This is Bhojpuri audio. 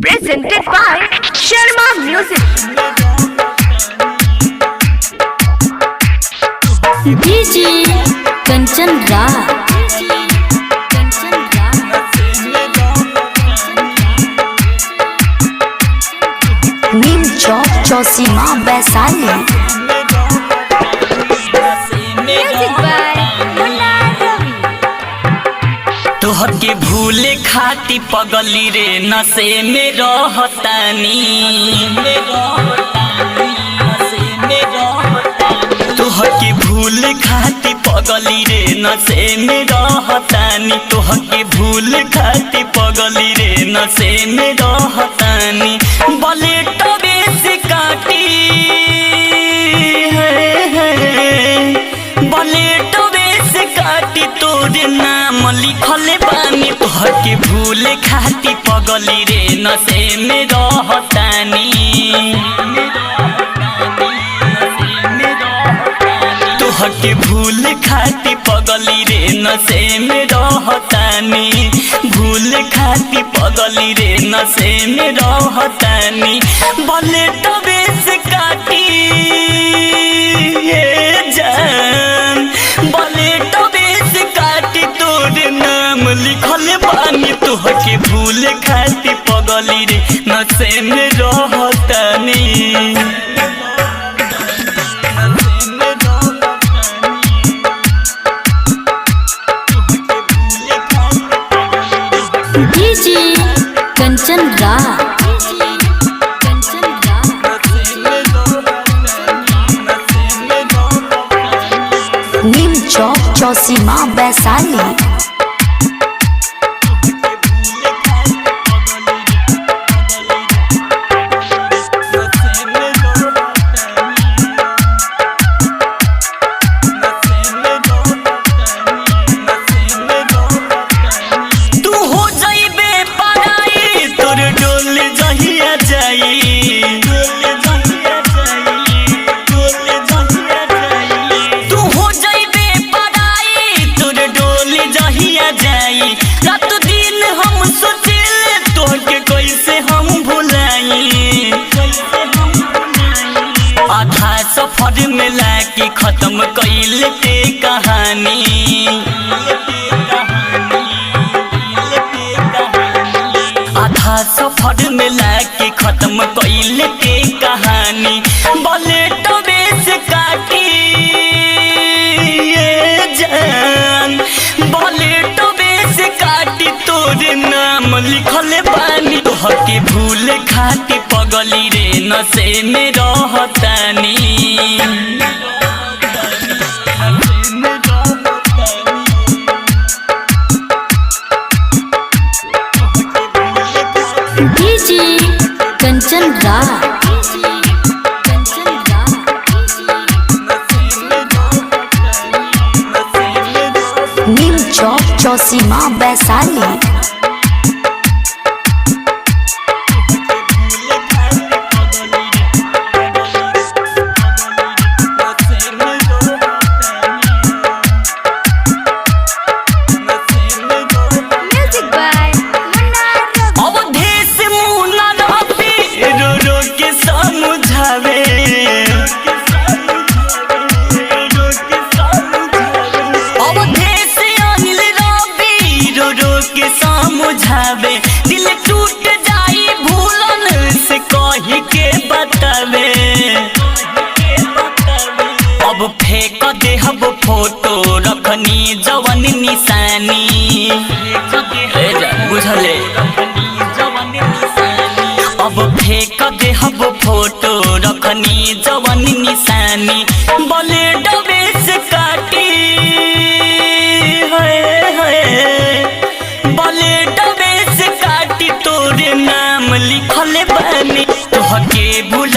Presented by Sharma Music. DJ Kanchan Raj. Neem Chowk चौसीमा Vaishali. Music by Munna Ravi. तोहके भूले खाती पगली रे नशे में रहतानी। तोहके भूले खाती पगली रे नशे में रहतानी। तोहके भूले खाती पगली रे नशे में रहतानी। बलेटवे से काटी बलेटवे से काटी तोरे नाम लिखल बानी। तोहके भूले खाती पगली रे नशे में रहतानी। तोहके भूल खाती पगली रे नशे में रहतानी। भूल खाती पगली रे नशे में रहतानी। बलेटवे से काटी ये जान। बलेटवे से काटी तोरे नाम लिखल बानी। तोहके भूल खाती पगली रे नशे में रहतानी। DJ Kanchan Raj. नीम चौक चौसीमा वैशाली। सफर में लाके खत्म कइल ते कहानी। आधा सफर में लाके खत्म कइल ते कहानी। बलेटवे से काटी ये जान। बलेटवे से काटी तोरे नाम लिखल बानी। तोहके भूल खाती पगली रे नशे में रहतानी। DJ Kanchan Raj. Neem Chowk चौसीमा Vaishali. Music by Munna Ravi. Awadhesh मुन्ना रवि रो रो के समझावे। अवधेश अनिल रवि रो रो के समझावे। दिल टूट जाई भूलन से कही के बतावे। अब फेंक देहब फोटो रखनी जवन निशानी। बुझले अब फेंक देहब फोटो रखनी जवन निशानी। बलेटवे से काटी बलेटवे से काटी तोरे नाम लिखल बानी। तोहके भूल